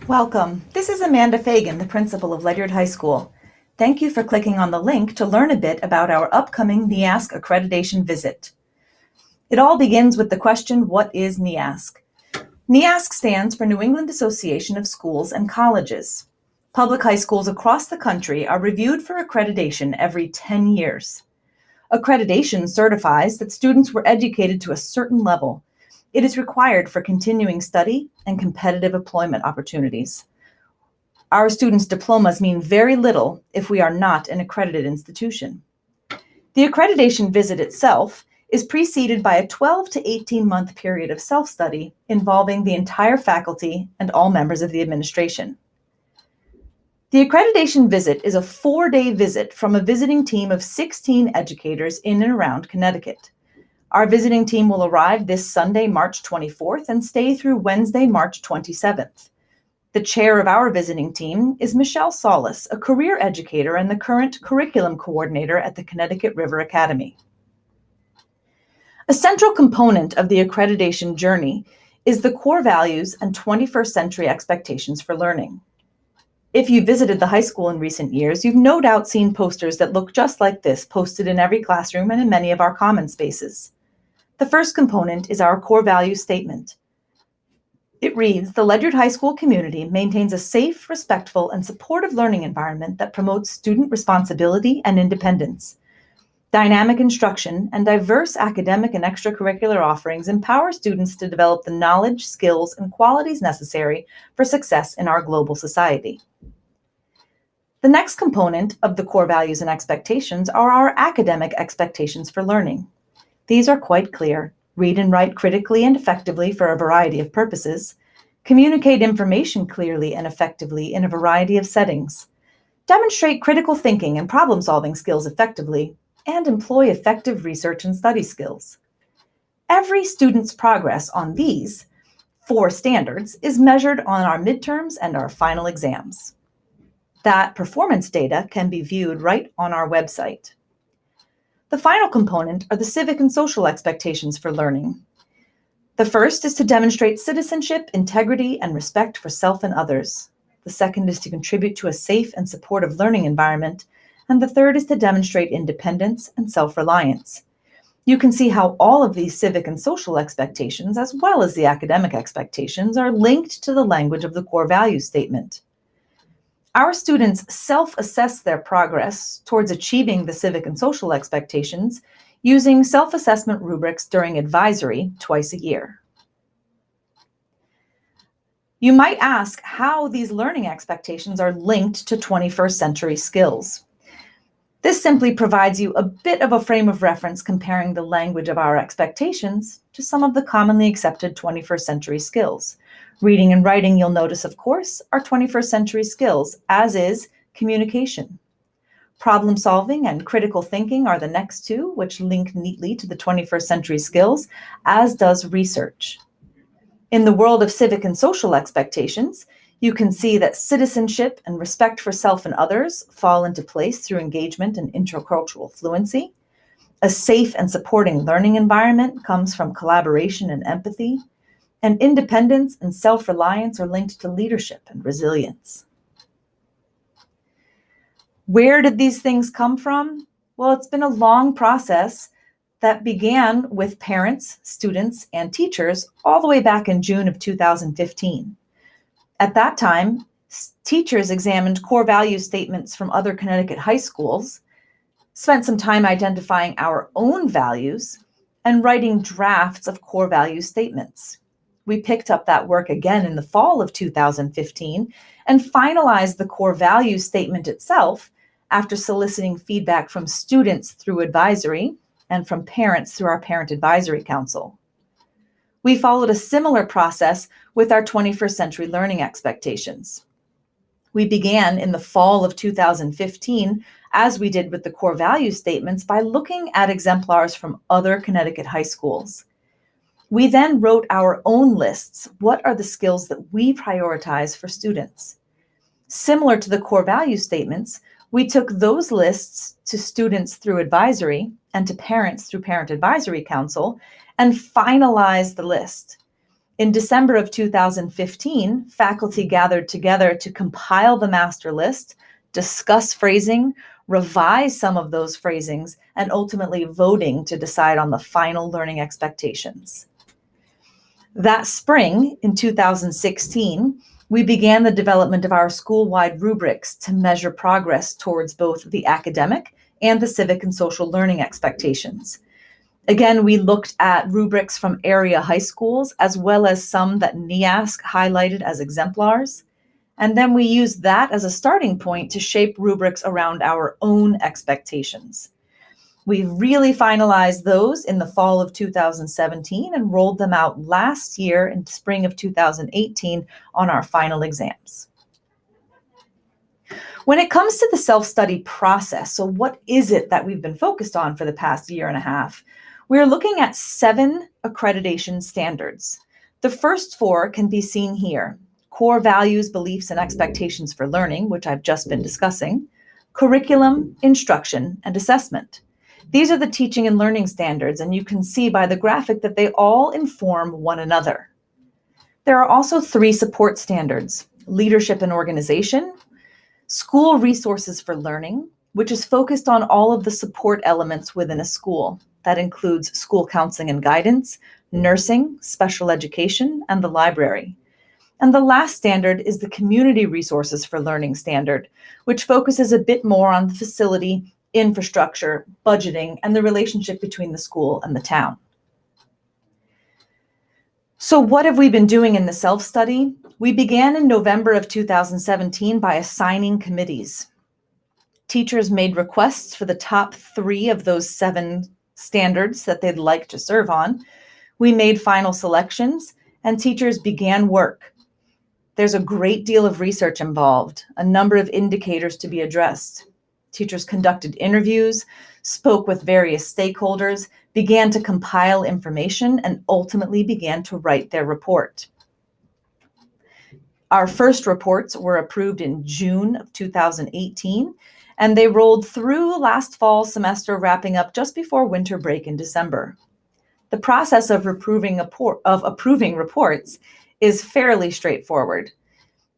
Welcome. This is Amanda Fagan, the principal of Ledyard High School. Thank you for clicking on the link to learn a bit about our upcoming NEASC accreditation visit. It all begins with the question, what is NEASC? NEASC stands for New England Association of Schools and Colleges. Public high schools across the country are reviewed for accreditation every 10 years. Accreditation certifies that students were educated to a certain level. It is required for continuing study and competitive employment opportunities. Our students' diplomas mean very little if we are not an accredited institution. The accreditation visit itself is preceded by a 12 to 18-month period of self-study involving the entire faculty and all members of the administration. The accreditation visit is a 4-day visit from a visiting team of 16 educators in and around Connecticut. Our visiting team will arrive this Sunday, March 24th, and stay through Wednesday, March 27th. The chair of our visiting team is Michelle Solis, a career educator and the current curriculum coordinator at the Connecticut River Academy. A central component of the accreditation journey is the core values and 21st century expectations for learning. If you visited the high school in recent years, you've no doubt seen posters that look just like this posted in every classroom and in many of our common spaces. The first component is our core values statement. It reads, the Ledyard High School community maintains a safe, respectful, and supportive learning environment that promotes student responsibility and independence. Dynamic instruction and diverse academic and extracurricular offerings empower students to develop the knowledge, skills, and qualities necessary for success in our global society. The next component of the core values and expectations are our academic expectations for learning. These are quite clear. Read and write critically and effectively for a variety of purposes. Communicate information clearly and effectively in a variety of settings. Demonstrate critical thinking and problem-solving skills effectively, and employ effective research and study skills. Every student's progress on these 4 standards is measured on our midterms and our final exams. That performance data can be viewed right on our website. The final component are the civic and social expectations for learning. The first is to demonstrate citizenship, integrity, and respect for self and others. The second is to contribute to a safe and supportive learning environment. And the third is to demonstrate independence and self-reliance. You can see how all of these civic and social expectations, as well as the academic expectations, are linked to the language of the core values statement. Our students self-assess their progress towards achieving the civic and social expectations using self-assessment rubrics during advisory twice a year. You might ask how these learning expectations are linked to 21st century skills. This simply provides you a bit of a frame of reference comparing the language of our expectations to some of the commonly accepted 21st century skills. Reading and writing, you'll notice, of course, are 21st century skills, as is communication. Problem solving and critical thinking are the next 2, which link neatly to the 21st century skills, as does research. In the world of civic and social expectations, you can see that citizenship and respect for self and others fall into place through engagement and intercultural fluency. A safe and supporting learning environment comes from collaboration and empathy. And independence and self-reliance are linked to leadership and resilience. Where did these things come from? Well, it's been a long process that began with parents, students, and teachers all the way back in June of 2015. At that time, teachers examined core value statements from other Connecticut high schools, spent some time identifying our own values, and writing drafts of core value statements. We picked up that work again in the fall of 2015 and finalized the core value statement itself after soliciting feedback from students through advisory and from parents through our Parent Advisory Council. We followed a similar process with our 21st century learning expectations. We began in the fall of 2015, as we did with the core value statements, by looking at exemplars from other Connecticut high schools. We then wrote our own lists. What are the skills that we prioritize for students? Similar to the core value statements, we took those lists to students through advisory and to parents through Parent Advisory Council and finalized the list. In December of 2015, faculty gathered together to compile the master list, discuss phrasing, revise some of those phrasings, and ultimately voting to decide on the final learning expectations. That spring, in 2016, we began the development of our school-wide rubrics to measure progress towards both the academic and the civic and social learning expectations. Again, we looked at rubrics from area high schools, as well as some that NEASC highlighted as exemplars. And then we used that as a starting point to shape rubrics around our own expectations. We really finalized those in the fall of 2017 and rolled them out last year in spring of 2018 on our final exams. When it comes to the self-study process, so what is it that we've been focused on for the past year and a half? We're looking at 7 accreditation standards. The first 4 can be seen here: core values, beliefs, and expectations for learning, which I've just been discussing, curriculum, instruction, and assessment. These are the teaching and learning standards, and you can see by the graphic that they all inform one another. There are also 3 support standards: leadership and organization, school resources for learning, which is focused on all of the support elements within a school. That includes school counseling and guidance, nursing, special education, and the library. And the last standard is the community resources for learning standard, which focuses a bit more on the facility, infrastructure, budgeting, and the relationship between the school and the town. So what have we been doing in the self-study? We began in November of 2017 by assigning committees. Teachers made requests for the top 3 of those 7 standards that they'd like to serve on. We made final selections, and teachers began work. There's a great deal of research involved, a number of indicators to be addressed. Teachers conducted interviews, spoke with various stakeholders, began to compile information, and ultimately began to write their report. Our first reports were approved in June of 2018, and they rolled through last fall semester, wrapping up just before winter break in December. The process of approving reports is fairly straightforward.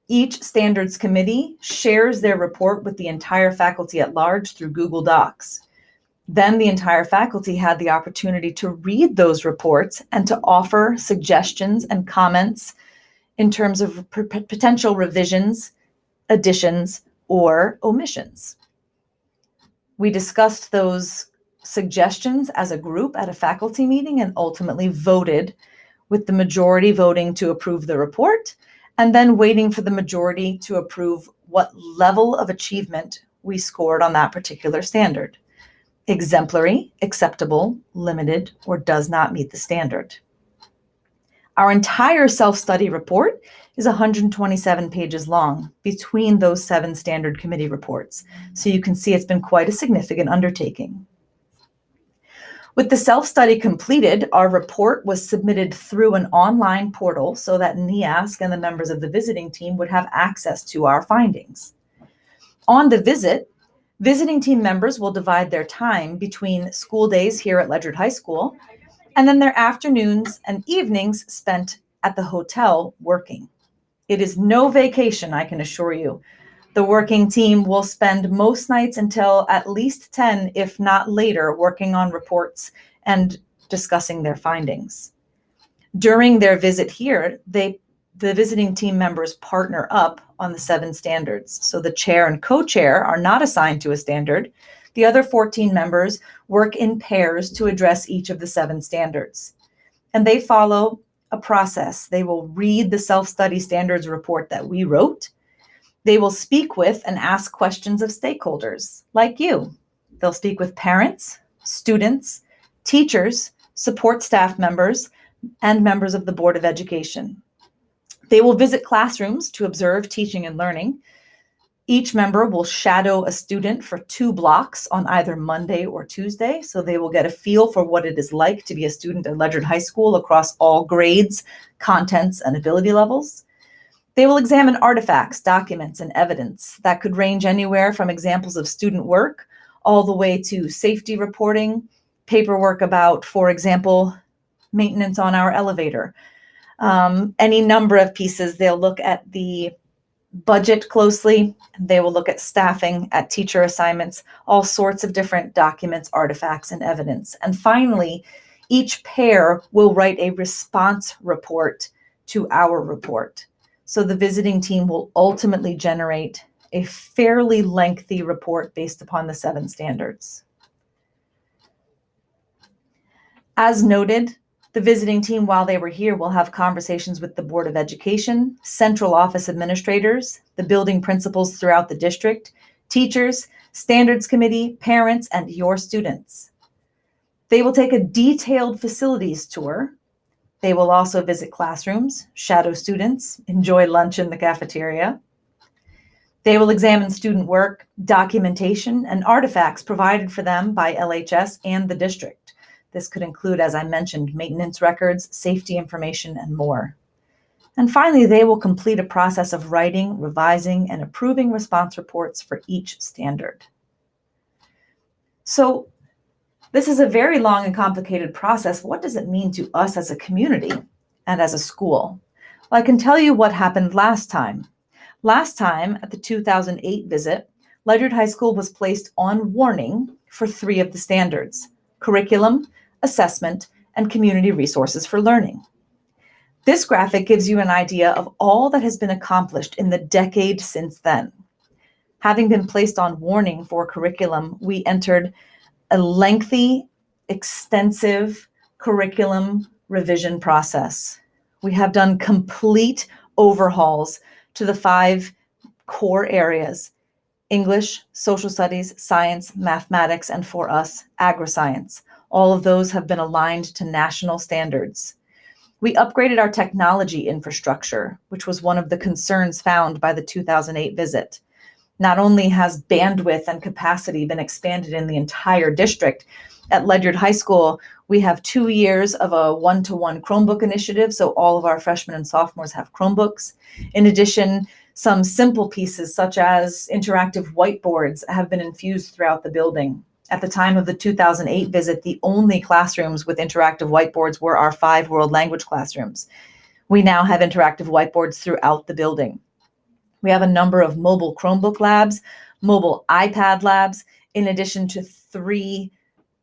Each standards committee shares their report with the entire faculty at large through Google Docs. Then the entire faculty had the opportunity to read those reports and to offer suggestions and comments in terms of potential revisions, additions, or omissions. We discussed those suggestions as a group at a faculty meeting and ultimately voted, with the majority voting to approve the report and then waiting for the majority to approve what level of achievement we scored on that particular standard: exemplary, acceptable, limited, or does not meet the standard. Our entire self-study report is 127 pages long between those 7 standard committee reports. So you can see it's been quite a significant undertaking. With the self-study completed, our report was submitted through an online portal so that NEASC and the members of the visiting team would have access to our findings. On the visit, visiting team members will divide their time between school days here at Ledyard High School and then their afternoons and evenings spent at the hotel working. It is no vacation, I can assure you. The working team will spend most nights until at least 10, if not later, working on reports and discussing their findings. During their visit here, the visiting team members partner up on the 7 standards. So the chair and co-chair are not assigned to a standard. The other 14 members work in pairs to address each of the 7 standards. And they follow a process. They will read the self-study standards report that we wrote. They will speak with and ask questions of stakeholders like you. They'll speak with parents, students, teachers, support staff members, and members of the Board of Education. They will visit classrooms to observe teaching and learning. Each member will shadow a student for 2 blocks on either Monday or Tuesday, so they will get a feel for what it is like to be a student at Ledyard High School across all grades, contents, and ability levels. They will examine artifacts, documents, and evidence that could range anywhere from examples of student work all the way to safety reporting, paperwork about, for example, maintenance on our elevator, any number of pieces. They'll look at the budget closely. They will look at staffing, at teacher assignments, all sorts of different documents, artifacts, and evidence. And finally, each pair will write a response report to our report. So the visiting team will ultimately generate a fairly lengthy report based upon the 7 standards. As noted, the visiting team, while they were here, will have conversations with the Board of Education, central office administrators, the building principals throughout the district, teachers, standards committee, parents, and your students. They will take a detailed facilities tour. They will also visit classrooms, shadow students, enjoy lunch in the cafeteria. They will examine student work, documentation, and artifacts provided for them by LHS and the district. This could include, as I mentioned, maintenance records, safety information, and more. And finally, they will complete a process of writing, revising, and approving response reports for each standard. So this is a very long and complicated process. What does it mean to us as a community and as a school? Well, I can tell you what happened last time. Last time, at the 2008 visit, Ledyard High School was placed on warning for 3 of the standards: curriculum, assessment, and community resources for learning. This graphic gives you an idea of all that has been accomplished in the decade since then. Having been placed on warning for curriculum, we entered a lengthy, extensive curriculum revision process. We have done complete overhauls to the 5 core areas: English, social studies, science, mathematics, and for us, agri-science. All of those have been aligned to national standards. We upgraded our technology infrastructure, which was one of the concerns found by the 2008 visit. Not only has bandwidth and capacity been expanded in the entire district, at Ledyard High School, we have 2 years of a 1-to-1 Chromebook initiative, so all of our freshmen and sophomores have Chromebooks. In addition, some simple pieces such as interactive whiteboards have been infused throughout the building. At the time of the 2008 visit, the only classrooms with interactive whiteboards were our 5 world language classrooms. We now have interactive whiteboards throughout the building. We have a number of mobile Chromebook labs, mobile iPad labs, in addition to 3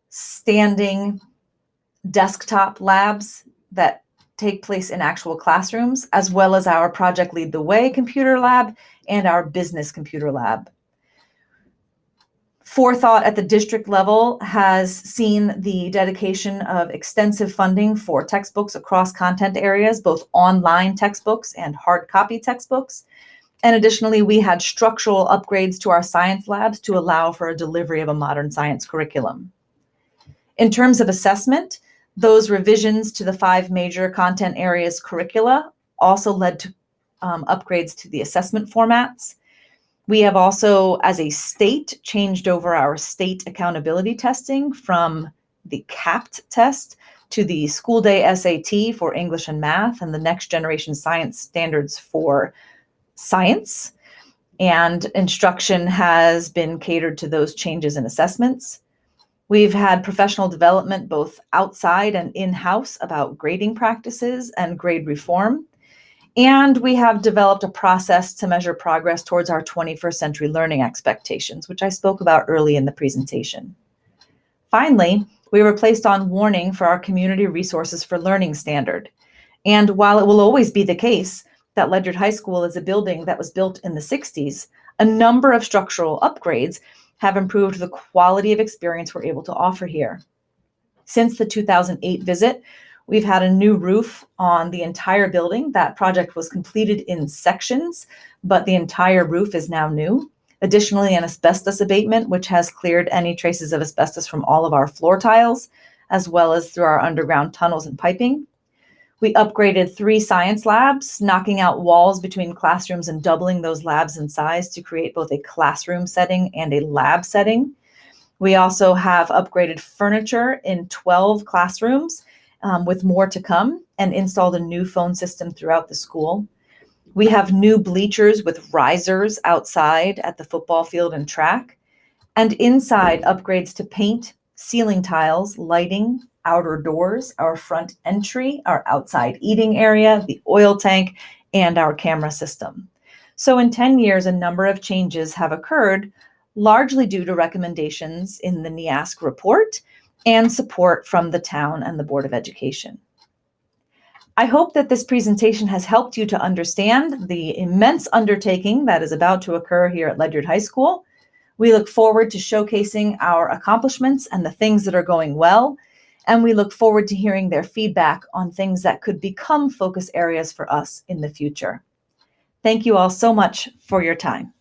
standing desktop labs that take place in actual classrooms, as well as our Project Lead the Way computer lab and our business computer lab. Forethought at the district level has seen the dedication of extensive funding for textbooks across content areas, both online textbooks and hard copy textbooks. And additionally, we had structural upgrades to our science labs to allow for a delivery of a modern science curriculum. In terms of assessment, those revisions to the 5 major content areas curricula also led to upgrades to the assessment formats. We have also, as a state, changed over our state accountability testing from the CAPT test to the school day SAT for English and math and the next generation science standards for science. And instruction has been catered to those changes in assessments. We've had professional development both outside and in-house about grading practices and grade reform. And we have developed a process to measure progress towards our 21st century learning expectations, which I spoke about early in the presentation. Finally, we were placed on warning for our community resources for learning standard. And while it will always be the case that Ledyard High School is a building that was built in the 60s, a number of structural upgrades have improved the quality of experience we're able to offer here. Since the 2008 visit, we've had a new roof on the entire building. That project was completed in sections, but the entire roof is now new. Additionally, an asbestos abatement, which has cleared any traces of asbestos from all of our floor tiles, as well as through our underground tunnels and piping. We upgraded 3 science labs, knocking out walls between classrooms and doubling those labs in size to create both a classroom setting and a lab setting. We also have upgraded furniture in 12 classrooms, with more to come, and installed a new phone system throughout the school. We have new bleachers with risers outside at the football field and track, and inside upgrades to paint, ceiling tiles, lighting, outer doors, our front entry, our outside eating area, the oil tank, and our camera system. So in 10 years, a number of changes have occurred, largely due to recommendations in the NEASC report and support from the town and the Board of Education. I hope that this presentation has helped you to understand the immense undertaking that is about to occur here at Ledyard High School. We look forward to showcasing our accomplishments and the things that are going well, and we look forward to hearing their feedback on things that could become focus areas for us in the future. Thank you all so much for your time.